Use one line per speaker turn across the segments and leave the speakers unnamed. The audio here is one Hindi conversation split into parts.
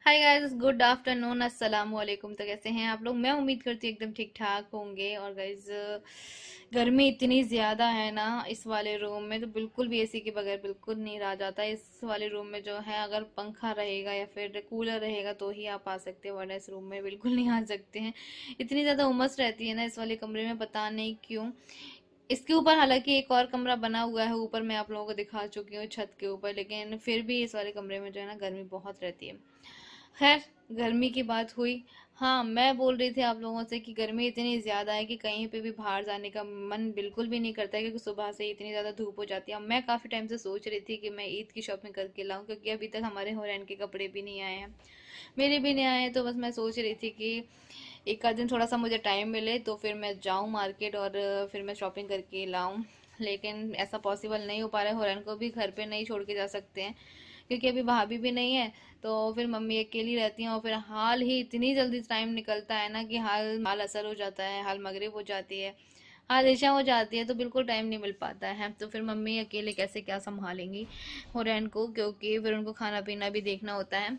हाय गाइस, गुड आफ्टरनून, अस्सलाम वालेकुम। तो कैसे हैं आप लोग? मैं उम्मीद करती हूँ एकदम ठीक ठाक होंगे। और गाइस, गर्मी इतनी ज़्यादा है ना इस वाले रूम में, तो बिल्कुल भी एसी के बगैर बिल्कुल नहीं रहा जाता। इस वाले रूम में जो है, अगर पंखा रहेगा या फिर कूलर रहेगा तो ही आप आ सकते हैं, वरना इस रूम में बिल्कुल नहीं आ सकते हैं। इतनी ज़्यादा उमस रहती है ना इस वाले कमरे में, पता नहीं क्यों। इसके ऊपर हालांकि एक और कमरा बना हुआ है, ऊपर मैं आप लोगों को दिखा चुकी हूँ छत के ऊपर, लेकिन फिर भी इस वाले कमरे में जो है ना गर्मी बहुत रहती है। खैर, गर्मी की बात हुई। हाँ, मैं बोल रही थी आप लोगों से कि गर्मी इतनी ज़्यादा है कि कहीं पे भी बाहर जाने का मन बिल्कुल भी नहीं करता है, क्योंकि सुबह से ही इतनी ज़्यादा धूप हो जाती है। अब मैं काफ़ी टाइम से सोच रही थी कि मैं ईद की शॉपिंग करके लाऊं, क्योंकि अभी तक हमारे हुरैन के कपड़े भी नहीं आए हैं, मेरे भी नहीं आए हैं। तो बस मैं सोच रही थी कि एक आध दिन थोड़ा सा मुझे टाइम मिले तो फिर मैं जाऊँ मार्केट और फिर मैं शॉपिंग करके लाऊं। लेकिन ऐसा पॉसिबल नहीं हो पा रहा है, हुरैन को भी घर पे नहीं छोड़ के जा सकते हैं, क्योंकि अभी भाभी भी नहीं है। तो फिर मम्मी अकेली रहती हैं, और फिर हाल ही इतनी जल्दी टाइम निकलता है ना कि हाल हाल असर हो जाता है, हाल मगरिब हो जाती है, हाल इशा हो जाती है, तो बिल्कुल टाइम नहीं मिल पाता है। तो फिर मम्मी अकेले कैसे क्या संभालेंगी हुरैन को, क्योंकि फिर उनको खाना पीना भी देखना होता है।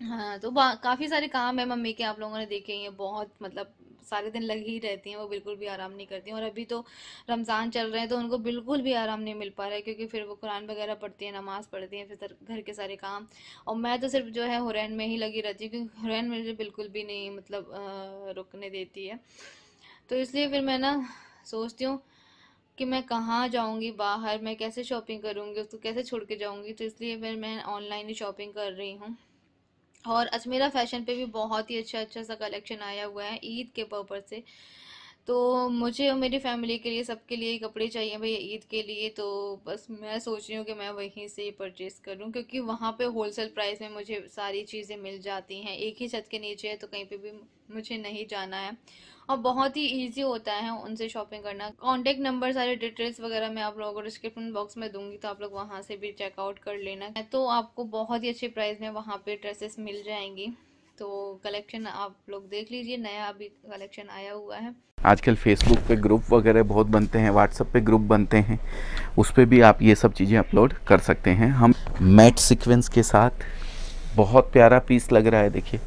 हाँ, तो काफ़ी सारे काम है मम्मी के, आप लोगों ने देखे ही हैं। बहुत मतलब सारे दिन लगी ही रहती हैं, वो बिल्कुल भी आराम नहीं करती हैं। और अभी तो रमज़ान चल रहे हैं, तो उनको बिल्कुल भी आराम नहीं मिल पा रहा है, क्योंकि फिर वो कुरान वगैरह पढ़ती हैं, नमाज़ पढ़ती हैं, फिर घर के सारे काम। और मैं तो सिर्फ जो है हुरैन में ही लगी रहती हूँ, क्योंकि हुरैन मुझे बिल्कुल भी नहीं मतलब रुकने देती है। तो इसलिए फिर मैं ना सोचती हूँ कि मैं कहाँ जाऊँगी बाहर, मैं कैसे शॉपिंग करूँगी, उसको कैसे छोड़ के जाऊँगी। तो इसलिए फिर मैं ऑनलाइन ही शॉपिंग कर रही हूँ। और अजमेरा फैशन पे भी बहुत ही अच्छा अच्छा सा कलेक्शन आया हुआ है ईद के पर्पज से। तो मुझे और मेरी फैमिली के लिए, सबके लिए कपड़े चाहिए भैया ईद के लिए। तो बस मैं सोच रही हूँ कि मैं वहीं से ही परचेज करूँ, क्योंकि वहाँ पे होलसेल प्राइस में मुझे सारी चीज़ें मिल जाती हैं। एक ही छत के नीचे है, तो कहीं पे भी मुझे नहीं जाना है, और बहुत ही इजी होता है उनसे शॉपिंग करना। कॉन्टेक्ट नंबर, सारे डिटेल्स वगैरह मैं आप लोगों को डिस्क्रिप्शन बॉक्स में दूंगी, तो आप लोग वहाँ से भी चेकआउट कर लेना। तो आपको बहुत ही अच्छे प्राइस में वहाँ पे ड्रेसेस मिल जाएंगी। तो कलेक्शन आप लोग देख लीजिए, नया अभी कलेक्शन आया हुआ है।
आजकल फेसबुक पे ग्रुप वगैरह बहुत बनते हैं, व्हाट्सएप पे ग्रुप बनते हैं, उस पे भी आप ये सब चीज़ें अपलोड कर सकते हैं। हम मैट सीक्वेंस के साथ बहुत प्यारा पीस लग रहा है, देखिए।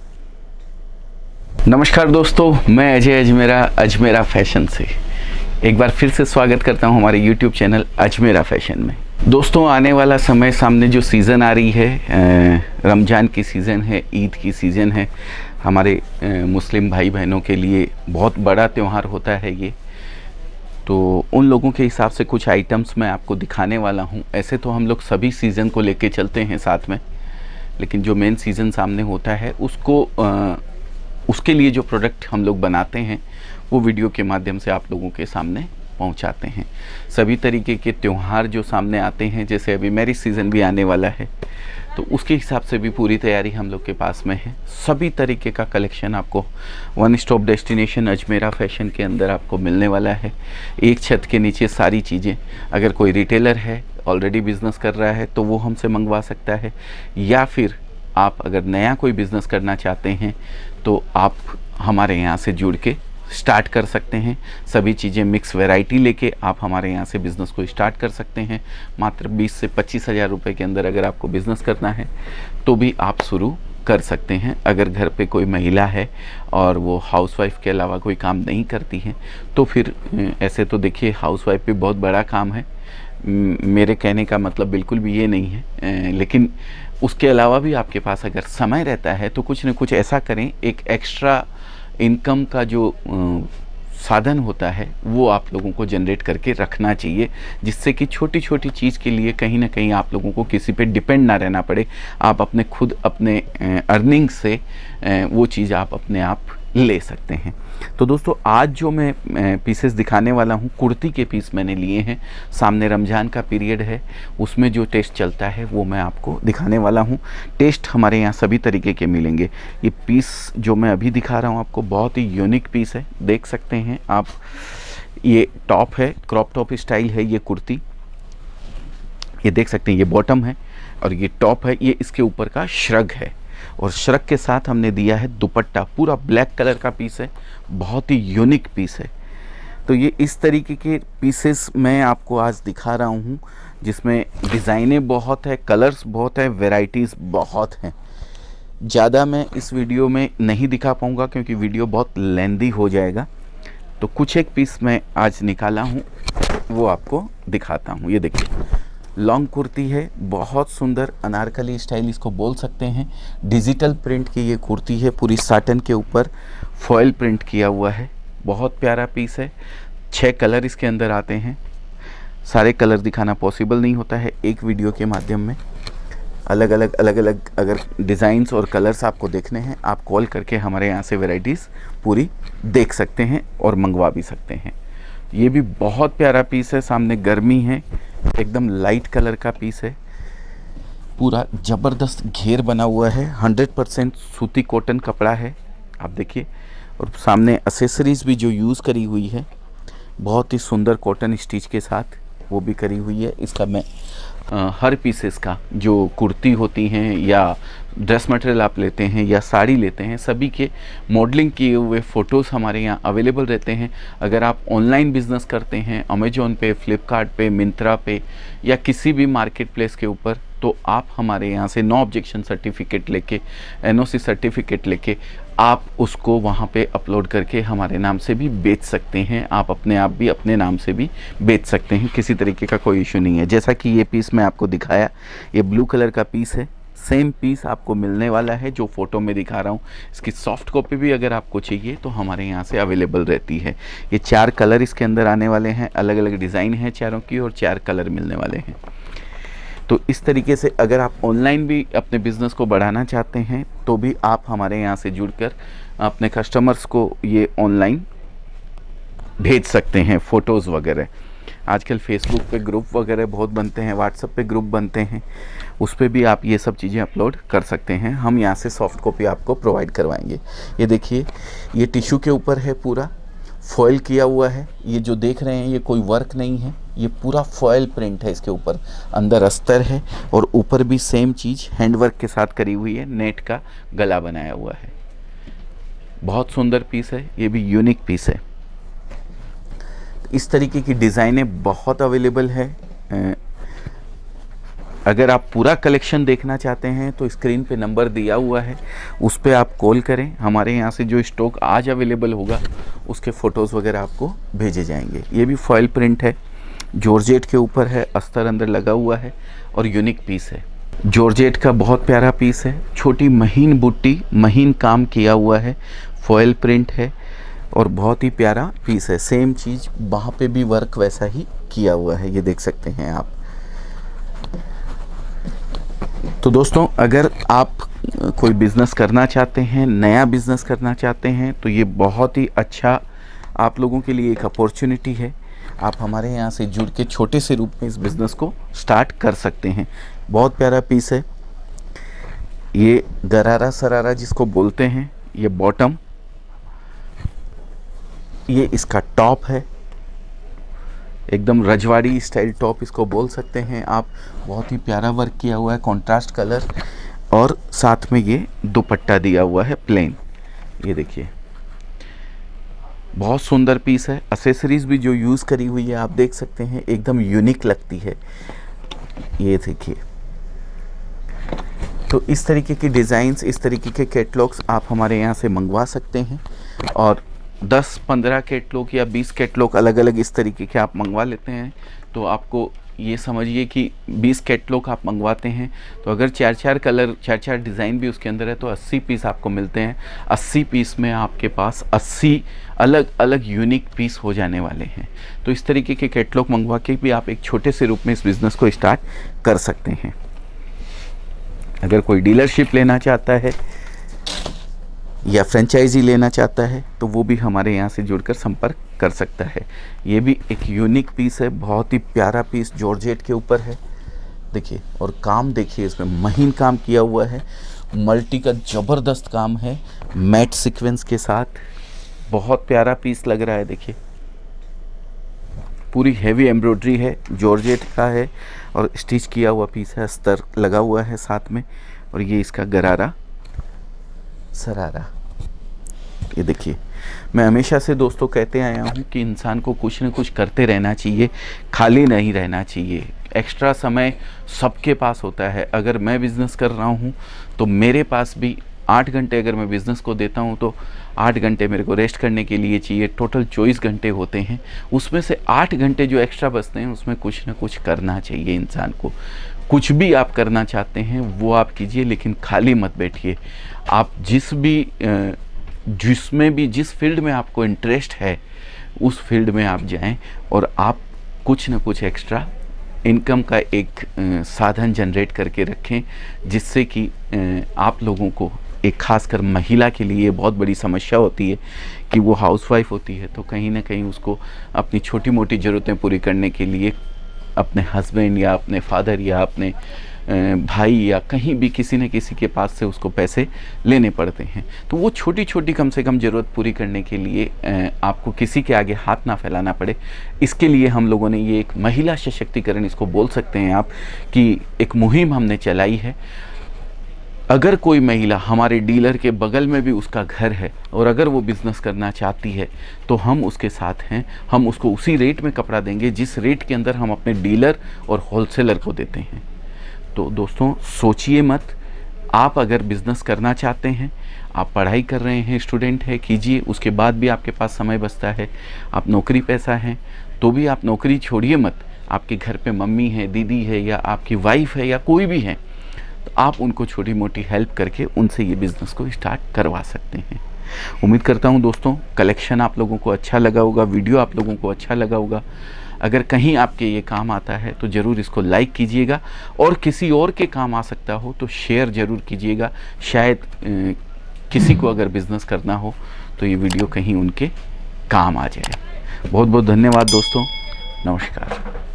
नमस्कार दोस्तों, मैं अजय अजमेरा फैशन से एक बार फिर से स्वागत करता हूं हमारे YouTube चैनल अजमेरा फैशन में। दोस्तों, आने वाला समय, सामने जो सीज़न आ रही है, रमज़ान की सीज़न है, ईद की सीज़न है। हमारे मुस्लिम भाई बहनों के लिए बहुत बड़ा त्यौहार होता है ये। तो उन लोगों के हिसाब से कुछ आइटम्स मैं आपको दिखाने वाला हूँ। ऐसे तो हम लोग सभी सीज़न को लेके चलते हैं साथ में, लेकिन जो मेन सीज़न सामने होता है उसके लिए जो प्रोडक्ट हम लोग बनाते हैं वो वीडियो के माध्यम से आप लोगों के सामने पहुंचाते हैं। सभी तरीके के त्यौहार जो सामने आते हैं, जैसे अभी मैरिज सीज़न भी आने वाला है, तो उसके हिसाब से भी पूरी तैयारी हम लोग के पास में है। सभी तरीके का कलेक्शन आपको one stop destination Ajmera fashion के अंदर आपको मिलने वाला है। एक छत के नीचे सारी चीज़ें। अगर कोई रिटेलर है, ऑलरेडी बिजनेस कर रहा है, तो वो हमसे मंगवा सकता है, या फिर आप अगर नया कोई बिज़नेस करना चाहते हैं तो आप हमारे यहाँ से जुड़ के स्टार्ट कर सकते हैं। सभी चीज़ें मिक्स वैरायटी लेके आप हमारे यहाँ से बिज़नेस को स्टार्ट कर सकते हैं। मात्र 20 से 25 हज़ार रुपये के अंदर अगर आपको बिज़नेस करना है तो भी आप शुरू कर सकते हैं। अगर घर पे कोई महिला है और वो हाउसवाइफ के अलावा कोई काम नहीं करती है, तो फिर ऐसे तो देखिए हाउसवाइफ भी बहुत बड़ा काम है, मेरे कहने का मतलब बिल्कुल भी ये नहीं है। लेकिन उसके अलावा भी आपके पास अगर समय रहता है तो कुछ न कुछ ऐसा करें, एक एक्स्ट्रा इनकम का जो साधन होता है वो आप लोगों को जनरेट करके रखना चाहिए, जिससे कि छोटी छोटी चीज़ के लिए कहीं ना कहीं आप लोगों को किसी पे डिपेंड ना रहना पड़े। आप अपने खुद अपने अर्निंग से वो चीज़ आप अपने आप ले सकते हैं। तो दोस्तों, आज जो मैं पीसेस दिखाने वाला हूँ, कुर्ती के पीस मैंने लिए हैं। सामने रमज़ान का पीरियड है, उसमें जो टेस्ट चलता है वो मैं आपको दिखाने वाला हूँ। टेस्ट हमारे यहाँ सभी तरीके के मिलेंगे। ये पीस जो मैं अभी दिखा रहा हूँ आपको, बहुत ही यूनिक पीस है, देख सकते हैं आप। ये टॉप है, क्रॉप टॉप स्टाइल है ये कुर्ती, ये देख सकते हैं। ये बॉटम है और ये टॉप है, ये इसके ऊपर का श्रग है, और श्रग के साथ हमने दिया है दुपट्टा। पूरा ब्लैक कलर का पीस है, बहुत ही यूनिक पीस है। तो ये इस तरीके के पीसेस मैं आपको आज दिखा रहा हूँ, जिसमें डिज़ाइनें बहुत है, कलर्स बहुत है, वैरायटीज़ बहुत हैं। ज़्यादा मैं इस वीडियो में नहीं दिखा पाऊँगा क्योंकि वीडियो बहुत लेंदी हो जाएगा। तो कुछ एक पीस मैं आज निकाला हूँ, वो आपको दिखाता हूँ। ये देखिए, लॉन्ग कुर्ती है, बहुत सुंदर अनारकली स्टाइल इसको बोल सकते हैं। डिजिटल प्रिंट की ये कुर्ती है, पूरी साटन के ऊपर फॉयल प्रिंट किया हुआ है। बहुत प्यारा पीस है। 6 कलर इसके अंदर आते हैं। सारे कलर दिखाना पॉसिबल नहीं होता है एक वीडियो के माध्यम में। अलग अलग अगर डिज़ाइंस और कलर्स आपको देखने हैं, आप कॉल करके हमारे यहाँ से वैरायटीज़ पूरी देख सकते हैं और मंगवा भी सकते हैं। ये भी बहुत प्यारा पीस है। सामने गर्मी है, एकदम लाइट कलर का पीस है। पूरा ज़बरदस्त घेर बना हुआ है। 100% सूती कॉटन कपड़ा है, आप देखिए। और सामने एसेसरीज़ भी जो यूज़ करी हुई है, बहुत ही सुंदर कॉटन स्टिच के साथ वो भी करी हुई है। इसका मैं हर पीसेस का, जो कुर्ती होती हैं या ड्रेस मटेरियल आप लेते हैं या साड़ी लेते हैं, सभी के मॉडलिंग किए हुए फ़ोटोज़ हमारे यहाँ अवेलेबल रहते हैं। अगर आप ऑनलाइन बिज़नेस करते हैं अमेजोन पे, फ्लिपकार्ट पे, मिंत्रा पे या किसी भी मार्केट प्लेस के ऊपर, तो आप हमारे यहाँ से नो ऑब्जेक्शन सर्टिफिकेट लेके, एनओसी सर्टिफिकेट लेके आप उसको वहाँ पे अपलोड करके हमारे नाम से भी बेच सकते हैं। आप अपने आप भी अपने नाम से भी बेच सकते हैं, किसी तरीके का कोई इशू नहीं है। जैसा कि ये पीस मैं आपको दिखाया, ये ब्लू कलर का पीस है। सेम पीस आपको मिलने वाला है जो फ़ोटो में दिखा रहा हूँ। इसकी सॉफ्ट कॉपी भी अगर आपको चाहिए तो हमारे यहाँ से अवेलेबल रहती है। ये 4 कलर इसके अंदर आने वाले हैं, अलग अलग डिज़ाइन हैं चारों की, और 4 कलर मिलने वाले हैं। तो इस तरीके से अगर आप ऑनलाइन भी अपने बिज़नेस को बढ़ाना चाहते हैं तो भी आप हमारे यहाँ से जुड़कर अपने कस्टमर्स को ये ऑनलाइन भेज सकते हैं, फ़ोटोज़ वगैरह। आजकल फेसबुक पे ग्रुप वगैरह बहुत बनते हैं, व्हाट्सएप पे ग्रुप बनते हैं, उस पे भी आप ये सब चीज़ें अपलोड कर सकते हैं। हम यहाँ से सॉफ्ट कॉपी आपको प्रोवाइड करवाएंगे। ये देखिए, ये टिश्यू के ऊपर है, पूरा फॉयल किया हुआ है। ये जो देख रहे हैं ये कोई वर्क नहीं है, ये पूरा फॉयल प्रिंट है इसके ऊपर। अंदर अस्तर है और ऊपर भी सेम चीज़ हैंडवर्क के साथ करी हुई है। नेट का गला बनाया हुआ है। बहुत सुंदर पीस है, ये भी यूनिक पीस है। इस तरीके की डिज़ाइनें बहुत अवेलेबल है। अगर आप पूरा कलेक्शन देखना चाहते हैं तो स्क्रीन पे नंबर दिया हुआ है, उस पर आप कॉल करें। हमारे यहाँ से जो स्टॉक आज अवेलेबल होगा उसके फ़ोटोज़ वगैरह आपको भेजे जाएंगे। ये भी फॉयल प्रिंट है, जॉर्जेट के ऊपर है, अस्तर अंदर लगा हुआ है और यूनिक पीस है। जॉर्जेट का बहुत प्यारा पीस है। छोटी महीन बुट्टी, महीन काम किया हुआ है, फॉयल प्रिंट है और बहुत ही प्यारा पीस है। सेम चीज़ वहाँ पे भी वर्क वैसा ही किया हुआ है, ये देख सकते हैं आप। तो दोस्तों, अगर आप कोई बिज़नेस करना चाहते हैं, नया बिज़नेस करना चाहते हैं, तो ये बहुत ही अच्छा आप लोगों के लिए एक अपॉर्चुनिटी है। आप हमारे यहाँ से जुड़ के छोटे से रूप में इस बिज़नेस को स्टार्ट कर सकते हैं। बहुत प्यारा पीस है। ये गरारा सरारा जिसको बोलते हैं, ये बॉटम, ये इसका टॉप है। एकदम रजवाड़ी स्टाइल टॉप इसको बोल सकते हैं आप। बहुत ही प्यारा वर्क किया हुआ है, कॉन्ट्रास्ट कलर, और साथ में ये दुपट्टा दिया हुआ है प्लेन। ये देखिए, बहुत सुंदर पीस है। एसेसरीज भी जो यूज़ करी हुई है आप देख सकते हैं, एकदम यूनिक लगती है। ये देखिए, तो इस तरीके की डिज़ाइंस, इस तरीके के कैटलॉग्स आप हमारे यहाँ से मंगवा सकते हैं। और 10-15 कैटलॉग या 20 कैटलॉग अलग अलग इस तरीके के आप मंगवा लेते हैं तो आपको ये समझिए कि 20 कैटलॉग आप मंगवाते हैं तो अगर 4-4 कलर, 4-4 डिज़ाइन भी उसके अंदर है तो 80 पीस आपको मिलते हैं। 80 पीस में आपके पास 80 अलग अलग यूनिक पीस हो जाने वाले हैं। तो इस तरीके के कैटलॉग मंगवा के भी आप एक छोटे से रूप में इस बिज़नेस को स्टार्ट कर सकते हैं। अगर कोई डीलरशिप लेना चाहता है या फ्रेंचाइजी लेना चाहता है तो वो भी हमारे यहाँ से जुड़कर संपर्क कर सकता है। ये भी एक यूनिक पीस है, बहुत ही प्यारा पीस जॉर्जेट के ऊपर है। देखिए, और काम देखिए, इसमें महीन काम किया हुआ है, मल्टी का ज़बरदस्त काम है, मैट सीक्वेंस के साथ। बहुत प्यारा पीस लग रहा है। देखिए, पूरी हैवी एम्ब्रॉयडरी है, जॉर्जेट का है और स्टिच किया हुआ पीस है, अस्तर लगा हुआ है साथ में। और ये इसका गरारा सरारा। ये देखिए, मैं हमेशा से दोस्तों कहते आया हूँ कि इंसान को कुछ न कुछ करते रहना चाहिए, खाली नहीं रहना चाहिए। एक्स्ट्रा समय सबके पास होता है। अगर मैं बिज़नेस कर रहा हूँ तो मेरे पास भी 8 घंटे अगर मैं बिज़नेस को देता हूँ तो 8 घंटे मेरे को रेस्ट करने के लिए चाहिए। टोटल 24 घंटे होते हैं, उसमें से 8 घंटे जो एक्स्ट्रा बचते हैं उसमें कुछ ना कुछ करना चाहिए इंसान को। कुछ भी आप करना चाहते हैं वो आप कीजिए, लेकिन खाली मत बैठिए। आप जिस फील्ड में आपको इंटरेस्ट है उस फील्ड में आप जाएं और आप कुछ ना कुछ एक्स्ट्रा इनकम का एक साधन जनरेट करके रखें, जिससे कि आप लोगों को, एक खासकर महिला के लिए बहुत बड़ी समस्या होती है कि वो हाउसवाइफ होती है, तो कहीं ना कहीं उसको अपनी छोटी मोटी ज़रूरतें पूरी करने के लिए अपने हस्बैंड या अपने फादर या अपने भाई या कहीं भी किसी न किसी के पास से उसको पैसे लेने पड़ते हैं। तो वो छोटी छोटी कम से कम ज़रूरत पूरी करने के लिए आपको किसी के आगे हाथ ना फैलाना पड़े, इसके लिए हम लोगों ने ये एक महिला सशक्तिकरण, इसको बोल सकते हैं आप, कि एक मुहिम हमने चलाई है। अगर कोई महिला हमारे डीलर के बगल में भी उसका घर है और अगर वो बिज़नेस करना चाहती है तो हम उसके साथ हैं। हम उसको उसी रेट में कपड़ा देंगे जिस रेट के अंदर हम अपने डीलर और होलसेलर को देते हैं। तो दोस्तों सोचिए मत, आप अगर बिज़नेस करना चाहते हैं, आप पढ़ाई कर रहे हैं, स्टूडेंट है, कीजिए। उसके बाद भी आपके पास समय बचता है, आप नौकरी पैसा हैं तो भी आप नौकरी छोड़िए मत। आपके घर पे मम्मी है, दीदी है या आपकी वाइफ है या कोई भी है, तो आप उनको छोटी मोटी हेल्प करके उनसे ये बिज़नेस को स्टार्ट करवा सकते हैं। उम्मीद करता हूँ दोस्तों कलेक्शन आप लोगों को अच्छा लगा होगा, वीडियो आप लोगों को अच्छा लगा होगा। अगर कहीं आपके ये काम आता है तो ज़रूर इसको लाइक कीजिएगा, और किसी और के काम आ सकता हो तो शेयर ज़रूर कीजिएगा। शायद किसी को अगर बिज़नेस करना हो तो ये वीडियो कहीं उनके काम आ जाए। बहुत बहुत धन्यवाद दोस्तों, नमस्कार।